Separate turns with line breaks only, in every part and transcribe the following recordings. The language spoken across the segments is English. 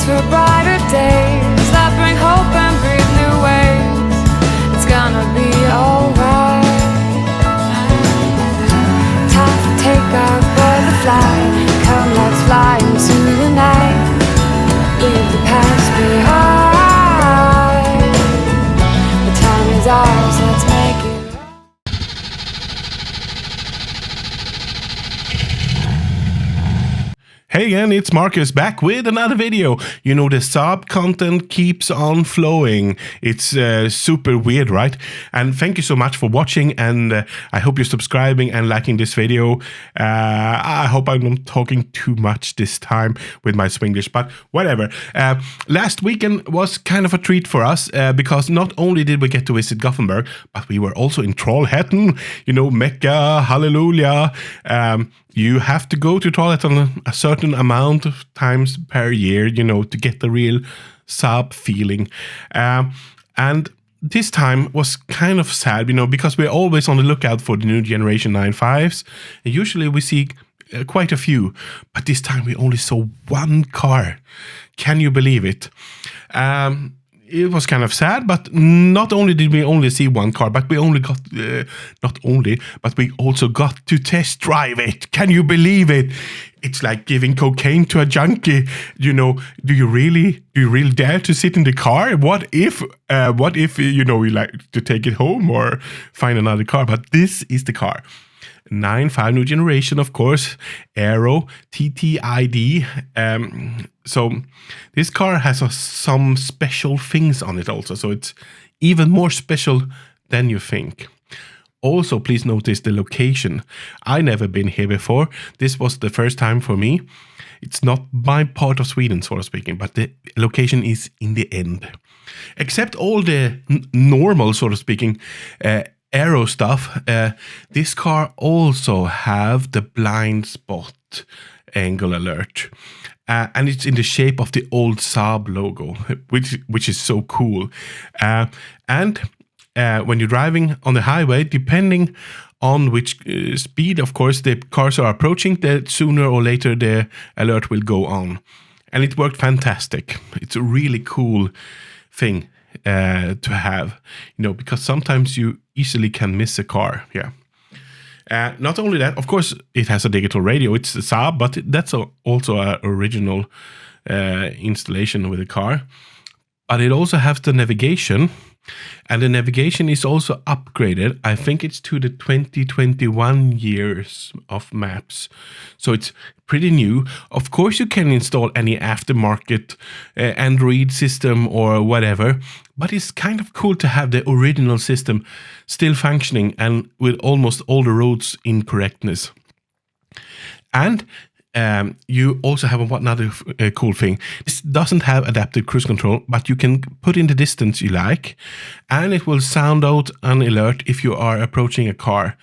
for brighter days that bring hope and breathe new ways. It's gonna be alright. Time for takeoff, board the fly. Come, let's fly into the night. Leave the past behind. The time is ours, let's make it.
Hey again, it's Marcus back with another video. You know, the Saab content keeps on flowing. It's super weird, right? And thank you so much for watching, and I hope you're subscribing and liking this video. I hope I'm not talking too much this time with my Swinglish, but whatever. Last weekend was kind of a treat for us because not only did we get to visit Gothenburg, but we were also in Trollhättan, you know, Mecca, hallelujah. You have to go to Trollhättan a certain amount of times per year, you know, to get the real Saab feeling. And this time was kind of sad, you know, because we're always on the lookout for the new generation 9.5s. And usually we see quite a few, but this time we only saw one car. Can you believe it? It was kind of sad, but not only did we only see one car, but we only got, but we also got to test drive it. Can you believe it? It's like giving cocaine to a junkie. You know, do you really dare to sit in the car? What if, you know, we like to take it home or find another car? But this is the car. 9.5 new generation, of course, Aero, TTID. So this car has some special things on it also, so it's even more special than you think. Also, please notice the location. I never been here before. This was the first time for me. It's not my part of Sweden, sort of speaking, but the location is in the end. Except all the normal, sort of speaking, Aero stuff, this car also have the blind spot angle alert, and it's in the shape of the old Saab logo, which is so cool. And when you're driving on the highway, depending on which speed, of course, the cars are approaching, the sooner or later the alert will go on, and it worked fantastic. It's a really cool thing to have, you know, because sometimes you easily can miss a car. Yeah. Not only that, of course, it has a digital radio. It's a Saab, but that's also an original installation with the car. But it also has the navigation, and the navigation is also upgraded. I think it's to the 2021 years of maps. So it's pretty new. Of course, you can install any aftermarket Android system or whatever, but it's kind of cool to have the original system still functioning and with almost all the roads in correctness. And you also have another cool thing. This doesn't have adaptive cruise control, but you can put in the distance you like, and it will sound out an alert if you are approaching a car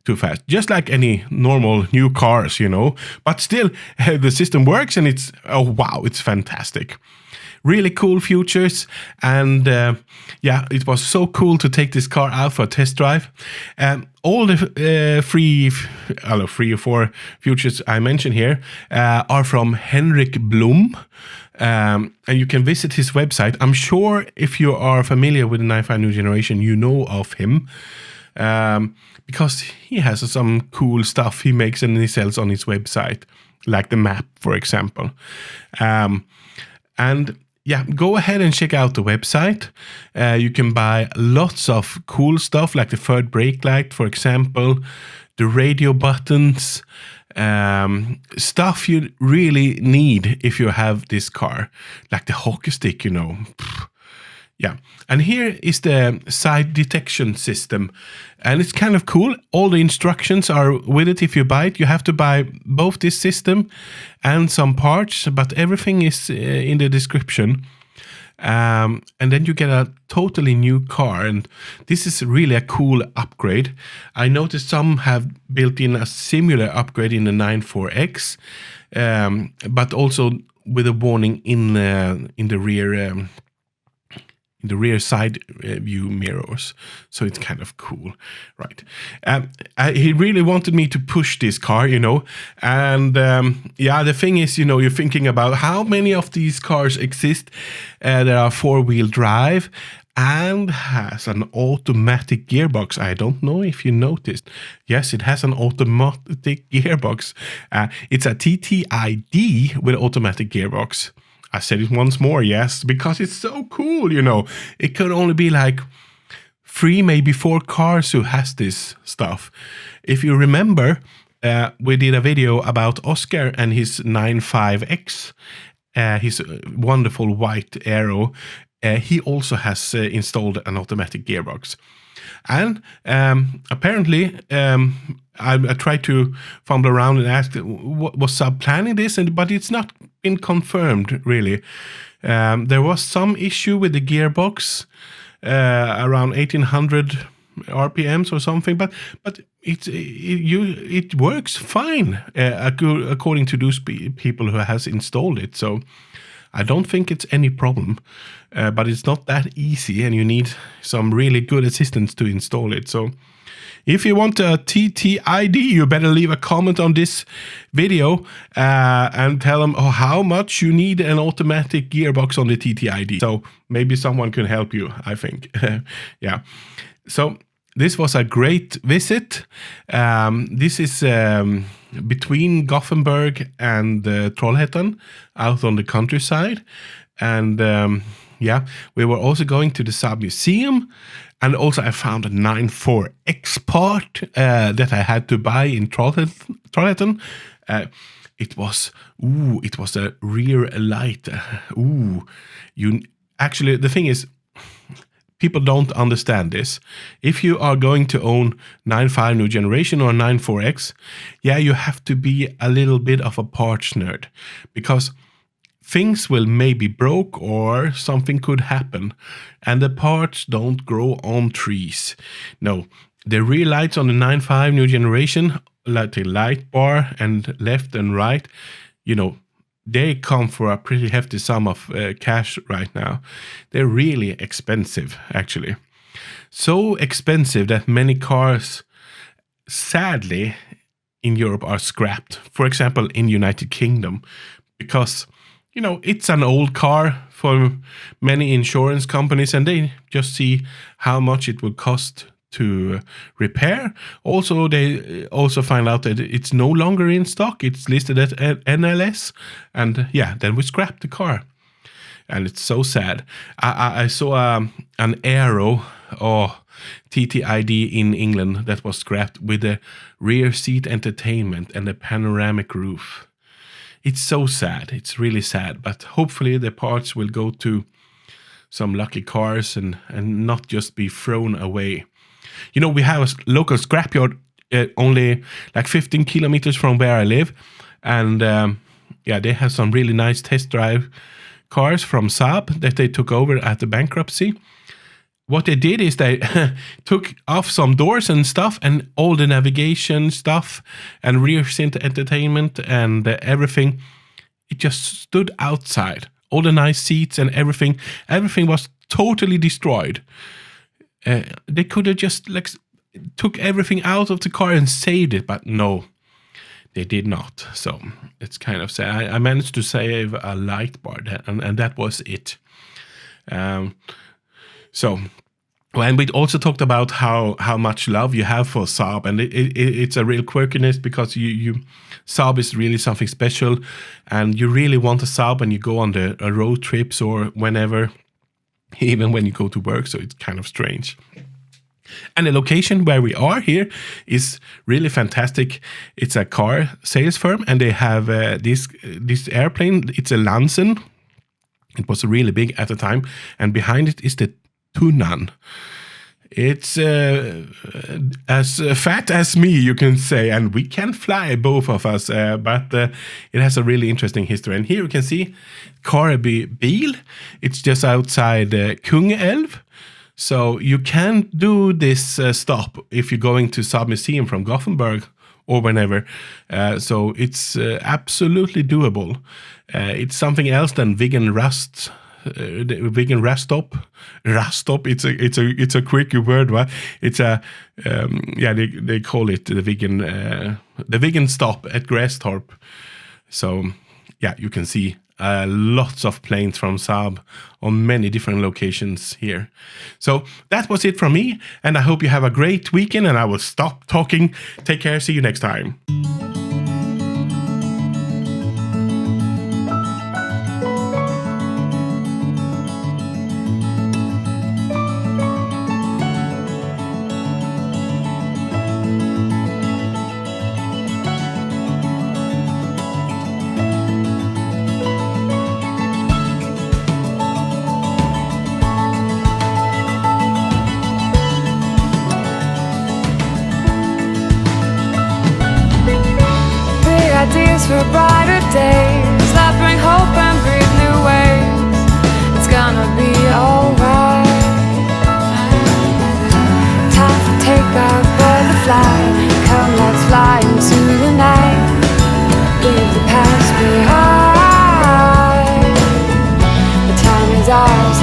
too fast, just like any normal new cars, you know. But still, the system works, and it's, oh wow, it's fantastic. Really cool features, and yeah, it was so cool to take this car out for a test drive. All the three or four features I mentioned here are from Henrik Blom, and you can visit his website. I'm sure if you are familiar with the 9.5 new generation, you know of him, because he has some cool stuff he makes and he sells on his website, like the map, for example. And yeah, go ahead and check out the website. You can buy lots of cool stuff, like the third brake light, for example, the radio buttons, stuff you really need if you have this car, like the hockey stick, you know. Yeah, and here is the side detection system, and it's kind of cool. All the instructions are with it if you buy it. You have to buy both this system and some parts, but everything is in the description. And then you get a totally new car, and this is really a cool upgrade. I noticed some have built in a similar upgrade in the 9.4X, but also with a warning in the rear. in the rear side view mirrors. So it's kind of cool, right? He really wanted me to push this car, you know. And yeah, the thing is, you know, you're thinking about how many of these cars exist that are four-wheel drive and has an automatic gearbox. I don't know if you noticed. Yes, it has an automatic gearbox. It's a TTID with automatic gearbox. I said it once more, yes, because it's so cool, you know. It could only be like 3, maybe 4 cars who has this stuff. If you remember, we did a video about Oskar and his 95X, his wonderful white Aero. He also has installed an automatic gearbox. And apparently, I tried to fumble around and ask, was Saab planning this? But it's not been confirmed, really. There was some issue with the gearbox around 1800 RPMs or something, but it works fine according to those people who has installed it. So I don't think it's any problem, but it's not that easy, and you need some really good assistance to install it. So if you want a TTID, you better leave a comment on this video and tell them how much you need an automatic gearbox on the TTID. So maybe someone can help you, I think. Yeah. So this was a great visit. This is between Gothenburg and Trollhättan, out on the countryside. And yeah, we were also going to the Saab Museum. And also I found a 94X part that I had to buy in Trollhättan. It was a rear light. Actually, the thing is, people don't understand this. If you are going to own 95 new generation or 94X, yeah, you have to be a little bit of a parts nerd, because things will maybe broke or something could happen, and the parts don't grow on trees. No, the rear lights on the 95 new generation, like the light bar and left and right, you know, they come for a pretty hefty sum of cash right now. They're really expensive, actually. So expensive that many cars, sadly, in Europe are scrapped. For example, in United Kingdom, because, you know, it's an old car for many insurance companies, and they just see how much it will cost to repair. Also, they also find out that it's no longer in stock. It's listed at NLS, and yeah, then we scrap the car, and it's so sad. I saw an Aero or TTID in England that was scrapped with a rear seat entertainment and a panoramic roof. It's so sad. It's really sad, but hopefully the parts will go to some lucky cars and not just be thrown away. You know, we have a local scrapyard only like 15 kilometers from where I live. And yeah, they have some really nice test drive cars from Saab that they took over at the bankruptcy. What they did is they took off some doors and stuff, and all the navigation stuff and rear seat entertainment and everything. It just stood outside. All the nice seats and everything was totally destroyed. They could have just like took everything out of the car and saved it, but no, they did not. So it's kind of sad. I managed to save a light bar, and that was it. So, and we also talked about how much love you have for Saab, and it's a real quirkiness, because Saab is really something special, and you really want a Saab when you go on the road trips or whenever, even when you go to work. So it's kind of strange. And the location where we are here is really fantastic. It's a car sales firm, and they have this airplane. It's a Lansen. It was really big at the time, and behind it is the Tunnan. It's as fat as me, you can say, and we can fly, both of us, but it has a really interesting history. And here you can see Kareby Bil. It's just outside Kungälv. So you can do this stop if you're going to Saab Museum from Gothenburg or whenever. So it's absolutely doable. It's something else than Viggen Rust the vegan rest stop. Rest stop. It's a quick word, right? It's a they call it the vegan stop at Grästorp. So yeah, you can see lots of planes from Saab on many different locations here. So that was it from me, and I hope you have a great weekend, and I will stop talking. Take care. See you next time.
Ideas for brighter days that bring hope and breathe new ways. It's gonna be alright. Time to take our butterfly. Come, let's fly into the night. Leave the past behind. The time is ours.